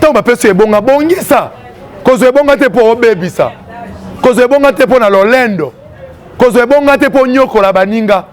tant ba pesi ebonga bongisa kozo ebonga te po obebisa kozo ebonga te po na lolendo kozo ebonga te po nyokola baninga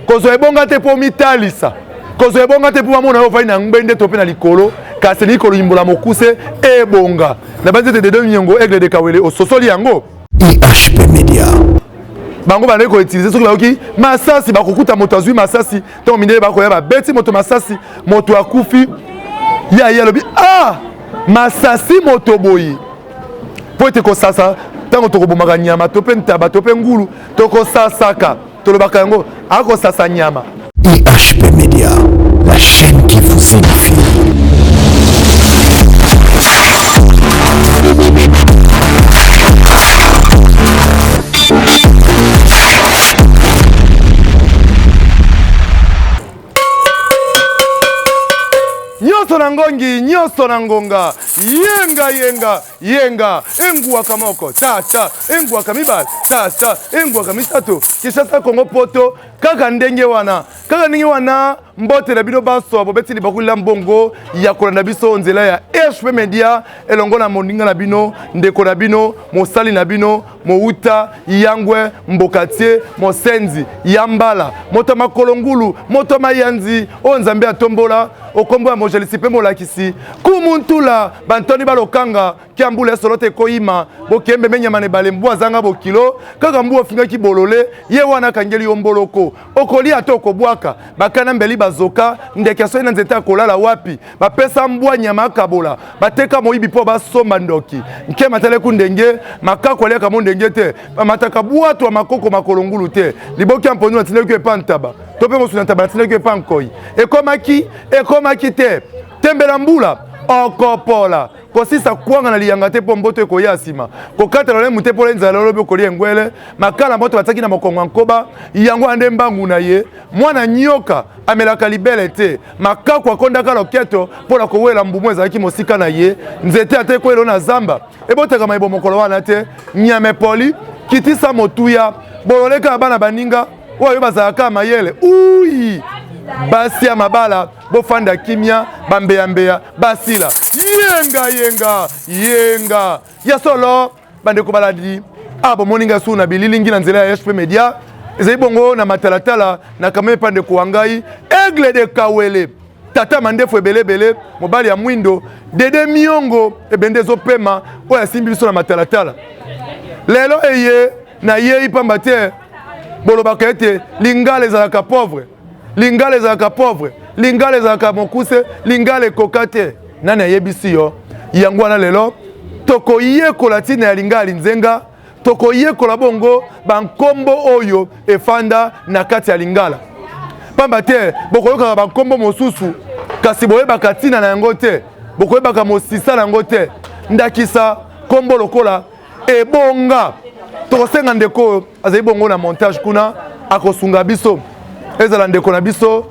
kozo ebonga te po mitalisa kozo ebonga te po mona yo vai na ngbende to pe na likolo kasi likolo yimbola mokuse ebonga na banze de deux nyongo aigle de kawele ososoli yango IHP Media bango bana ko utiliser soki baoki masasi bakokuta moto azwi masasi to mindele bako ya ba beti moto masasi moto akufi ya lobi masasi moto boyi po te ko sasa tango to ko bomaka nyama to pe ntaba to pe ngulu to ko sasaka to lobaka yango ako sasa nyama. IHP Media, la chaîne qui vous édifie. Nyoso na ngongi, nyoso na ngonga, yenga, engua kamoko, ta, engua kamibal, ta, engua kamisato, kishasa kongo poto, kaka ndenge wana, mbote na bino baso, bobeti libakula mbongo, ya kolanda biso nzela ya IHP Media, elongo na moninga na bino, ndeko na bino, mosali na bino, mouta, yangwe, mbokatie, mosenzi, yambala, moto makolongulu, moto mayanzi, onzambe atombola, okombo ya mojelisi pe molakisi kumuntula bantoni balokanga kiambula solote koima bokembe menyamane balembu azanga bokilo kaka mbu ofinga ki bolole ye wana kangeli omboloko okoli atoko bwaka bakana mbeli bazoka ndeke so ina nzeta kolala wapi bapesa mbwa nyama kabola bateka moyibi po basomba ndoki nke matale kundenge makako leka mondenge te bamataka bwatu wa makoko makolongulu te liboki amponu na tineke pantaba tope mosuna tabana tineke pankoi ekomaki te tembela mbula okopola kosisa kwanga na liyanga te po mboto ekoya sima kokata lole mute po lenza lolo bokoli engwele makala moto bataki na mokongo nkoba yango ande mbangu na ye mwana nyoka amelaka libele te makako akondaka loketo po na kowela mbumu ezalaki mosika na ye nzete ate koelo na zamba ebotaka maibo mokolo wana te nyame poli kitisa motuya bololeka bana baninga oyo bazalaka mayele uyi basi ya mabala bofanda kimia bambeya basila yenga ya solo bande ko baladi abo moninga suna bililingi na nzela ya IHP Media ezai bongo na matalatala na kameme pande ko wangai aigle de kawele tata mandefo ebelebele mobali ya mwindo dede miongo ebende zo pema oya simbi biso na matalatala lelo eye na ye ipamba te bolobaka ete lingala ezalaka pauvre lingala ezalaka pauvre lingala ezalaka mokuse lingala ekoka te nani ayebisi yo yango wana lelo tokoyekola ntina ya lingala linzenga tokoyekola bongo bankombo oyo efanda na kati ya lingala pamba te bokoyokaka bankombo mosusu kasi boyebaka ntina na yango te bokoyebaka mosisa na yango te ndakisa kombo lokola ebonga tokosenga ndeko oyo azali bongo na montage kuna akosunga biso ezala ndeko na biso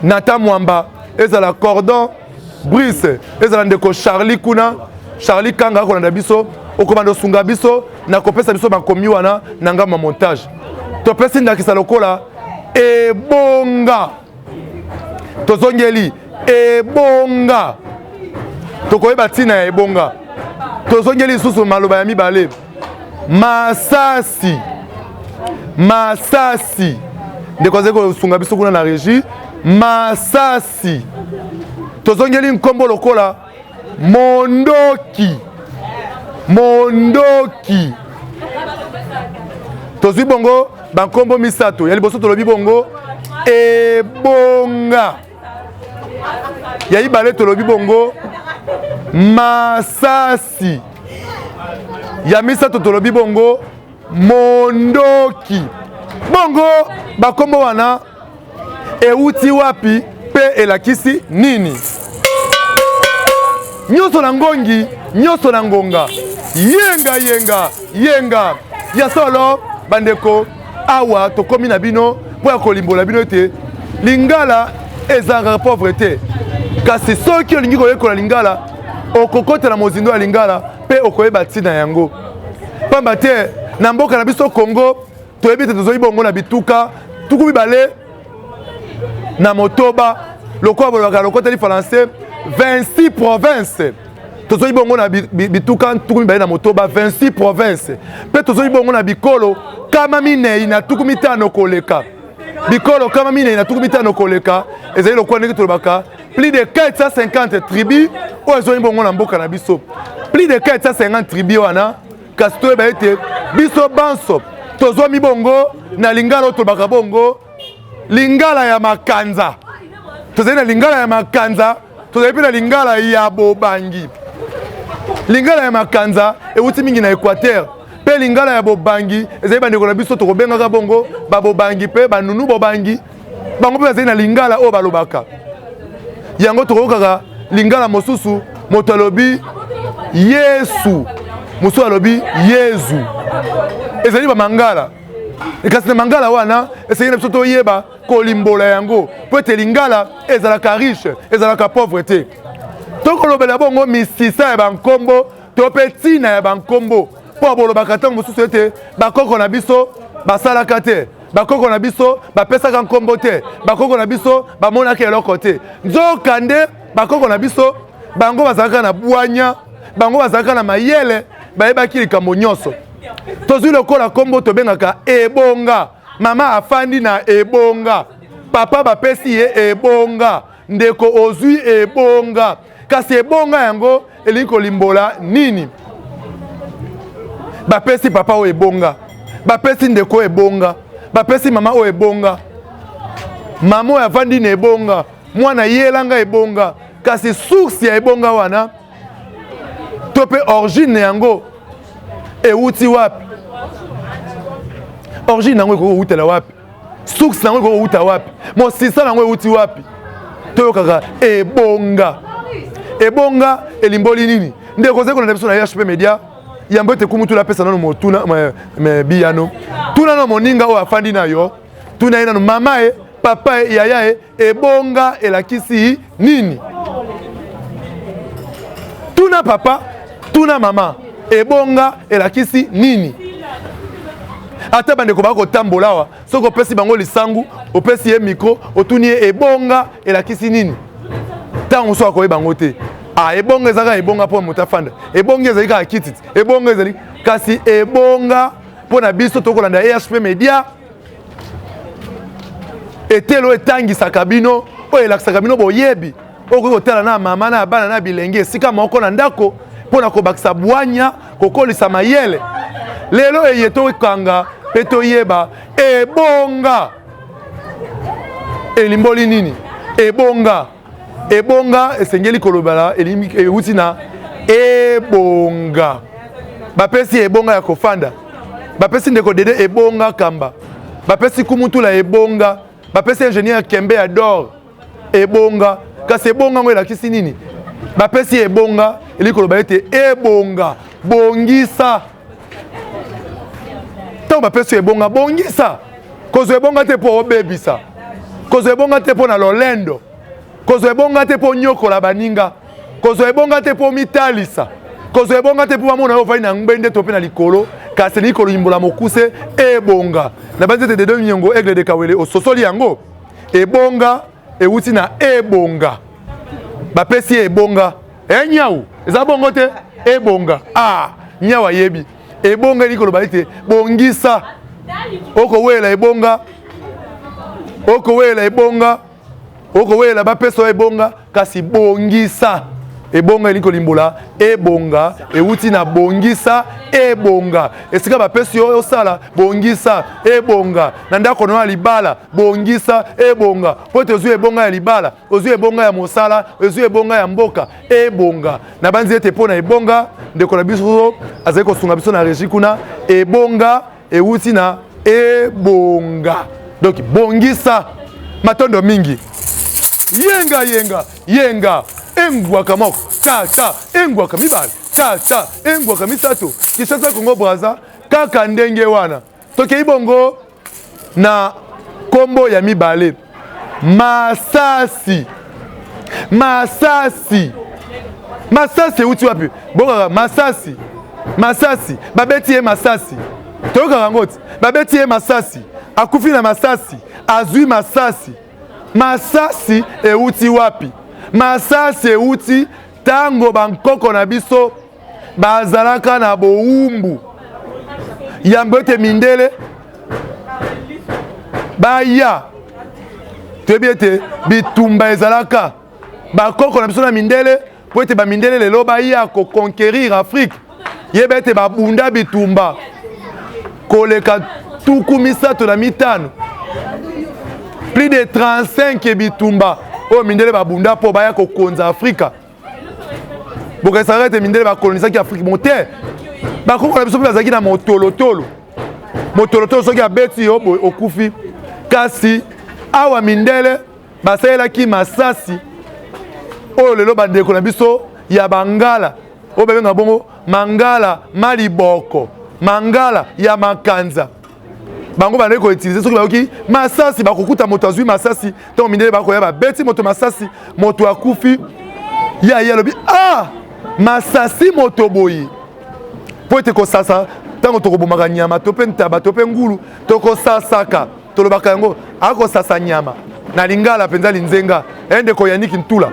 Nata Mwamba ezala cordon Brice ezala ndeko Charlie kuna Charlie kanga ko na biso okomando sunga biso na kopesa biso makomi wana na ngama montage to pesi ndakisa lokola ebonga tozongeli ebonga tokoyeba tina ya ebonga tozongeli susu maloba ya mibale masasi ndeko zeko sunga biso kuna na régie masasi tozongeli nkombo lokola mondoki tozwi bongo bankombo misato ya liboso tolobi bongo ebonga ya ibale tolobi bongo masasi ya misato tolobi bongo mondoki bongo bakombo wana euti wapi pe elakisi nini nyoso na ngongi nyoso na ngonga yenga ya solo bandeko awa tokomi na bino po ya kolimbola bino te lingala ezalaka pauvreté kasi soki olingi koyekola lingala okokotela mozindo ya lingala pe okoyeba ntina yango pamba te na mboka na biso Congo toyebi te tozoyi bongo na bituka tuku mibale na motoba lokola bolobaka lokoteli français 26 provinces tozoi bongo na bituka ntuku mibale na motoba 26 province pe tozoi bongo na bikolo kama minei na tuku mitano koleka bikolo kama minei na tuku mitano koleka ezali lokwa ndenge tolobaka plus de 450 tribus oyo ezoi bongo na mboka na biso plus de 450 tribus wana kasi toyeba ete biso banso tozwa mibongo na lingala oyo tolobaka bongo lingala ya makanza tozali na lingala ya makanza tozali mpe na lingala ya bobangi lingala ya makanza euti mingi na Équateur mpe lingala ya bobangi ezali bandeko na biso tokobengaka bongo babobangi mpe banunu bobangi bango mpe bazali na lingala oyo balobaka yango tokokaka lingala mosusu moto alobi Yesu mosusu alobi Yezu ezali bamangala kasi na mangala wana esengeli na biso toyeba kolimbola yango po ete lingala ezalaka riche ezalaka pauvre te tokolobela bongo misisa ya bankombo to mpe ntina ya bankombo mpo bolobaka ntango mosusu ete bakoko na biso basalaka te bakoko na biso bapesaka nkombo te bakoko na biso bamonaka eloko te nzokande bakoko na biso bango bazalaka na bwanya bango bazalaka na mayele bayebaki likambo nyonso tozwi lokola nkombo tobengaka ebonga mama afandi na ebonga papa bapesi ye ebonga ndeko ozwi ebonga kasi ebonga yango elingi kolimbola nini bapesi papa oyo ebonga bapesi ndeko ebonga bapesi mama oyo ebonga mama oyo afandi na ebonga mwana yelanga ebonga kasi source ya ebonga wana to mpe origine yango euti wapi origine yango ekoki koutela wapi source yango ekoki kouta wapi mosisa yango euti wapi toyokaka ebonga ebonga elimboli nini nde kozali kolanda biso na HP Media yambo ete kumu tula pesa nano motuna biyano tuna no moninga oyo afandi na yo tuna ye nano mama e papa e yaya e ebonga elakisi nini tuna papa tuna mama ebonga elakisi nini ata bandeko bakotambola awa soki opesi bango lisangu opesi ye mikro otuni ye ebonga elakisi nini ntango mosusu akoyeba bango te ebonga ezalaka ebonga mpo moto afanda ebonga ezali kaka kititi ebonga ezali kasi ebonga mpo na biso tokolanda HP Media etelo etangisaka bino oyo elakisaka bino boyebi oyo koki kotala na mama na bana na bilenge esika moko na ndako mpo na kobakisa bwanya kokolisa mayele lelo eye tokanga mpe toyeba ebonga elimboli nini ebonga ebonga esengeli kolobala euti na ebonga bapesi ebonga ya kofanda bapesi ndeko dede ebonga kamba bapesi kumutula ebonga bapesi ingénieur kembe ya dor ebonga kasi ebonga ngo elakisi nini bapesi ebonga eli koloba ete ebonga bongisa ntango bapesi ebonga bongisa kozwa ebonga te mpo obebisa kozwa ebonga te mpo na lolendo kozwa ebonga te mpo nyokola baninga kozwa ebonga te mpo mitalisa kozwa ebonga te mpo bamona yo ovali na ngbende to mpe na likolo kasi elingi kolimbola mokuse ebonga na banzete de deux nyongo aigle de kawele ososoli yango ebonga euti na ebonga bapesi ye ebonga nyau eza bongo te ebonga nyau ayebi ebonga elingi koloba ete bongisa okowela ebonga okowela ebonga okowela bapeso ebonga kasi bongisa ebonga elingi kolimbola ebonga euti na bongisa ebonga esika bapesi yo osala bongisa ebonga na ndako no ya libala bongisa ebonga po ete ozwi ebonga ya libala ozwi ebonga ya mosala ozwi ebonga ya mboka ebonga na banzi ete mpo na ebonga ndeko na biso azali kosunga biso na régie kuna ebonga euti na ebonga donc bongisa matondo mingi yenga yenga yenga engwaka moko tata engwaka mibale tata engwaka misato Kinshasa Congo Brazza kaka ndenge wana tokei bongo na kombo ya mibale masasi masasi masasi euti wapi bokaka masasi masasi babeti ye masasi toyokaka ngoti babeti ye masasi akufi na masasi azwi masasi masasi euti wapi masasi euti tango bankoko na biso bazalaka na boumbu yambo ete mindele baya toyebi ete bitumba ezalaka bakoko na biso na mindele po ete bamindele lelo baya koconquérir Afrique yeba ete babunda bitumba koleka tuku misato na mitano plus de 35 bitumba oyo mindele babunda po baya kokonza Afrika bokesaka ete mindele bakolonisaki Afrique mote bakoko na biso mpe bazalaki na motolotolo soki abeti yo okufi kasi awa mindele basalelaki masasi oyo lelo bandeko na biso ya bangala oyo babenga bongo mangala maliboko mangala ya makanza bango bandeko koutilize soki bayoki masasi bakokuta moto azwi masasi ntango mindele bakoya babeti moto masasi moto akufi ya lobi masasi moto boyi po ete kosasa ntango tokobomaka nyama to mpe ntaba to mpe ngulu tokosasaka tolobaka yango akosasa nyama na lingala mpenza linzenga ndeko yaniki ntula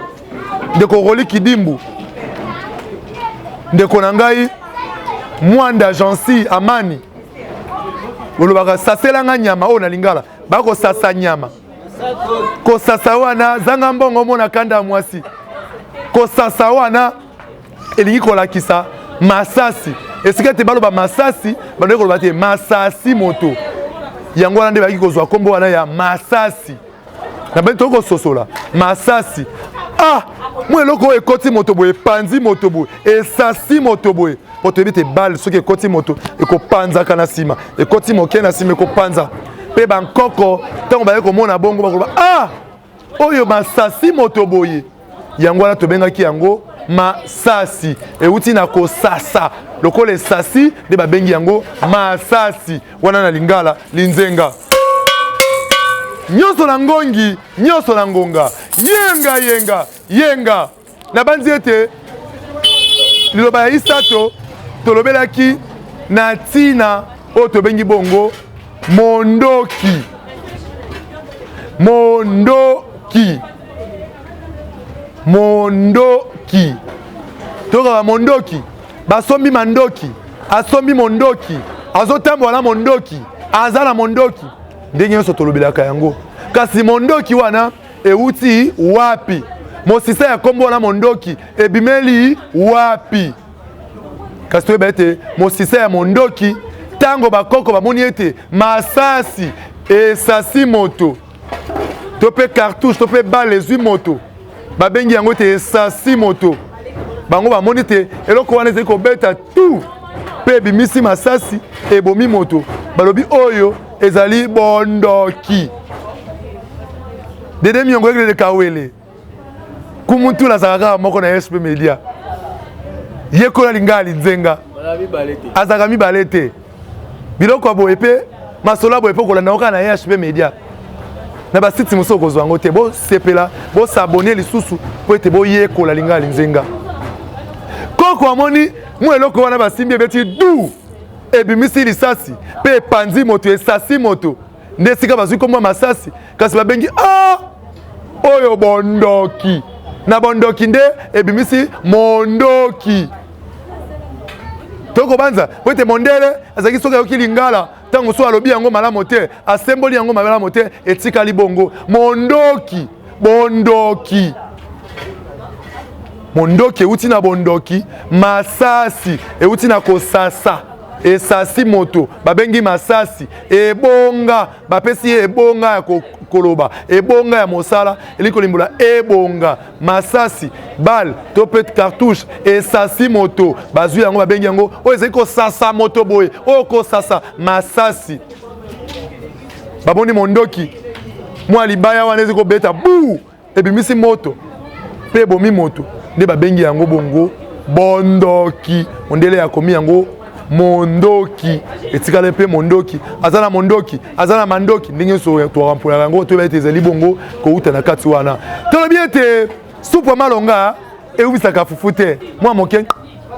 ndeko roli kidimbu ndeko na ngai mwanda jansi amani olobaka saselanga nyama oyo na lingala bakosasa nyama kosasa wana zanga mbongo mona kanda mwasi kosasa wana elingi kolakisa masasi esika te baloba masasi bandoki koloba te masasi moto yango wana nde baki kozwa kombo wana ya masasi na bani toki kososola masasi mwa eloko oyo ekoti moto boye epanzi moto boye esasi moto boye po toyebi te bale soki ekoti moto ekopanzaka na nsima ekoti moke na nsima ekopanza mpe bankoko ntango baye komona bongo bakoloba oyo masasi moto boye yango wana tobengaki yango masasi euti na kosasa lokola esasi nde babengi yango masasi wana na lingala linzenga nyonso na ngongi nyonso na ngonga yenga na banzi ete liloba ya isato tolobelaki na ntina oyo tobengi bongo mondoki tokaka mondoki basombi mandoki asombi mondoki azotambola na mondoki aza na mondoki ndenge nyonso tolobelaka yango kasi mondoki wana euti wapi mosisa ya kombo wana mondoki ebimeli wapi kasi toyeba ete mosisa ya mondoki ntango bakoko bamoni ete masasi esasi moto to mpe cartouche to mpe bale ezwi moto babengi yango ete esasi moto bango bamoni te eloko wana ezali kobeta tu mpe ebimisi masasi ebomi moto balobi oyo ezali bondoki dede miongo ekelele kawele kumutu nazalaka moko na SP Media yekola lingala linzenga azalaka mibale te biloko ya boye mpe masolo ya boye mpe kolanda oka na SP Media na basiti mosusu okozwa yango te bosepela bosabone lisusu mpo ete boyekola lingala linzenga koko amoni mwa eloko wana basimbi ebeti du ebimisi lisasi mpe epanzi moto esasi moto nde esika bazwi komwa masasi kasi babengi oyo bondoki na bondoki nde ebimisi mondoki tokobanza po ete mondele azalaki soki ayoki lingala ntango so alobi yango malamu te asemboli yango malamu te etikali bongo mondoki mondoki euti na bondoki masasi euti na kosasa esasi moto babengi masasi ebonga bapesi ebonga ya koloba ebonga ya mosala eliko limbola ebonga masasi bal to pe cartouche esasi moto bazwi yango babengi yango oyo ezali kosasa moto boye oyo kosasa masasi baboni mondoki mwa libaya wana ezali kobeta bu ebimisi moto pe ebomi moto nde babengi yango bongo bondoki ondele ya komi yango mondoki etikale pe mondoki azana mondoki azana mandoki ndenge so to rampola yango to bete ezali bongo ko uta na kati wana tolobi ete supu malonga eubisaka fufu te mwa moke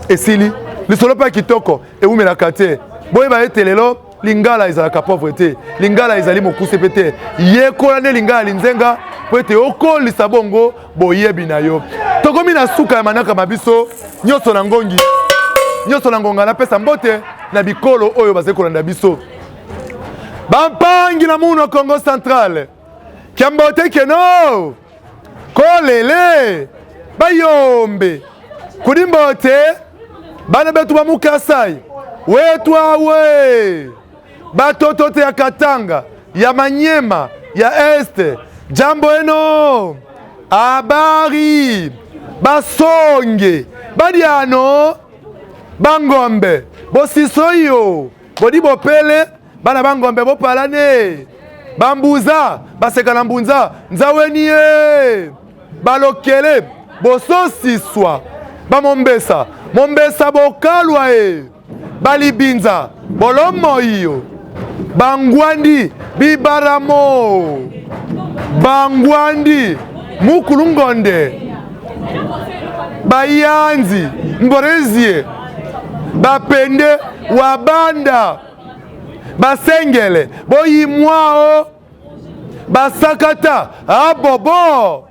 esili lisolo pa kitoko eumelaka te boyeba ete lelo lingala ezalaka pauvreté lingala ezali mokuse pe te yekola nde lingala linzenga po ete okolisa bongo boyebi na yo. Tokomi na suka ya manaka mabiso nyonso na ngongi. Nyonso na ngonga napesa mbote na bikolo oyo bazali kolanda biso. Bampangi na muno Congo Central. Kiambote keno. Kolele. Bayombe. Kudimbote. Bana betu ba Mukasai. Wetwa we. Batotote ya Katanga. Ya Manyema. Ya Este. Jambo eno. Abari. Basonge. Badiano. Bangombe. Bosisoyo. Bodi bopele. Bana bangombe bopalane. Bambuza. Basekana mbunza. Nzawenye. Balokele. Bososiswa. Bamombesa. Mombesa bokalwa e. Balibinza. Bolomo iyo. Bangwandi. Bibaramo. Bangwandi. Mukulungonde. Bayanzi. Mborezie. Bapende. Wabanda. Basengele. Boyimwao. Basakata. Abobo.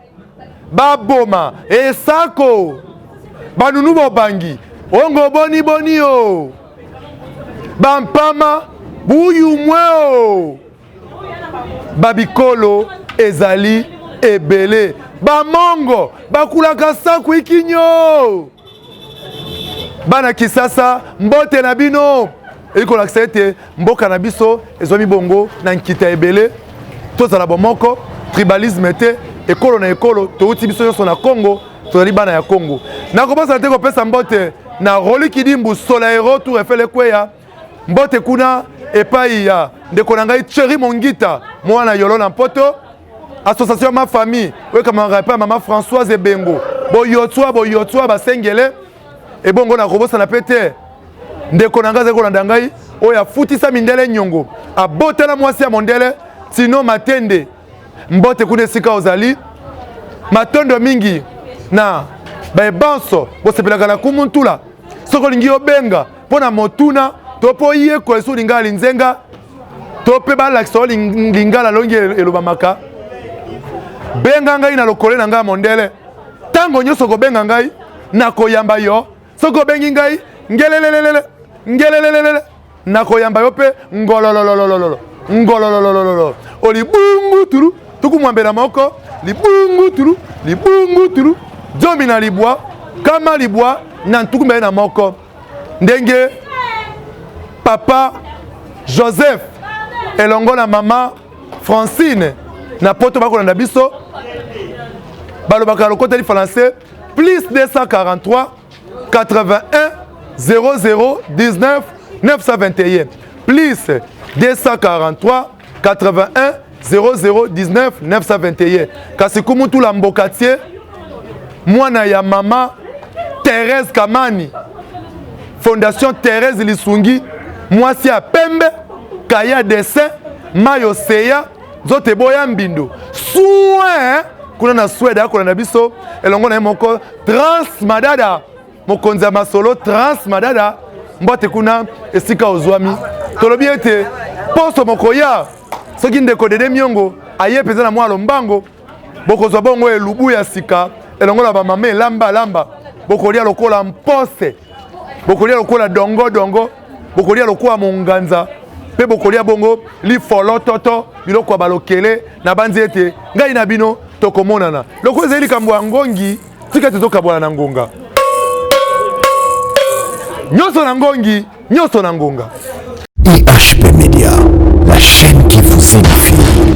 Baboma. Esako. Banunubo bangi. Ongo boni boni o. Bampama. Buyu mweo. Babikolo. Ezali. Ebele. Bamongo. Bakulaka saku ikinyo. Bana Kisasa. Mbote na bino. Eko l'accès mboka na biso ezomi bongo na nkita ebele tozala bomoko tribalisme te ekolo na ekolo touti biso nyonso na Congo tozali bana ya Congo na kobanza te kopesa mbote na Roli Kidimbu Solaero Tour Eiffel ekweya mbote kuna epai ya ndeko na ngai Thierry Mongita mwana yolo na poto association ma famille weka mangapa mama Françoise Ebengo boyotwa basengele ebongo na kobosa na pete ndeko na ngaze kolanda ngai oya futisa mindele nyongo abotela mwasi ya mondele sino matende mbote kuna esika ozali matondo mingi na baebanso bosepelaka na kumuntula soko lingi obenga pona motuna topo iye ko esu lingala linzenga tope balakisa lingala longi elobamaka benga ngai na lokole na ngai mondele tango nyonso kobenga ngai na koyamba yo soko bengi ngai ngelelelele nakoyamba yo pe ngolololololo olibungu turu tukumwambela moko libungu turu jombi na libwa kama libwa na ntukumbe na moko ndenge papa Joseph elongo na mama Francine na poto bakolanda biso balobaka lokota li français plus 243 81 00 19 921 plus 243 81 00 19 921 kasi kumutu la mbokatie mwana ya mama Thérèse Kamani Fondation Thérèse Lisungi mwasi ya pembe kaya dessin mayo seya zote boya mbindo soin kuna na Swede akola na biso elongo na moko trans madada mokonza masolo trans madada mbote kuna esika ozwami tolobi ete poso mokoya soki ndeko dede miongo aye peza na mwalo mbango bokozwa bongo elubu ya sika elongo na bamama lamba bokolia lokola mpose bokolia lokola dongo bokolia lokola monganza pe bokolia bongo li folo toto biloko ya balokele na banzi ete ngai na bino tokomonana loko ezali kambo ya ngongi tika tozokabwana na ngonga nyonso na ngongi nyonso na ngonga. IHP Media, la chaîne qui vous édifie.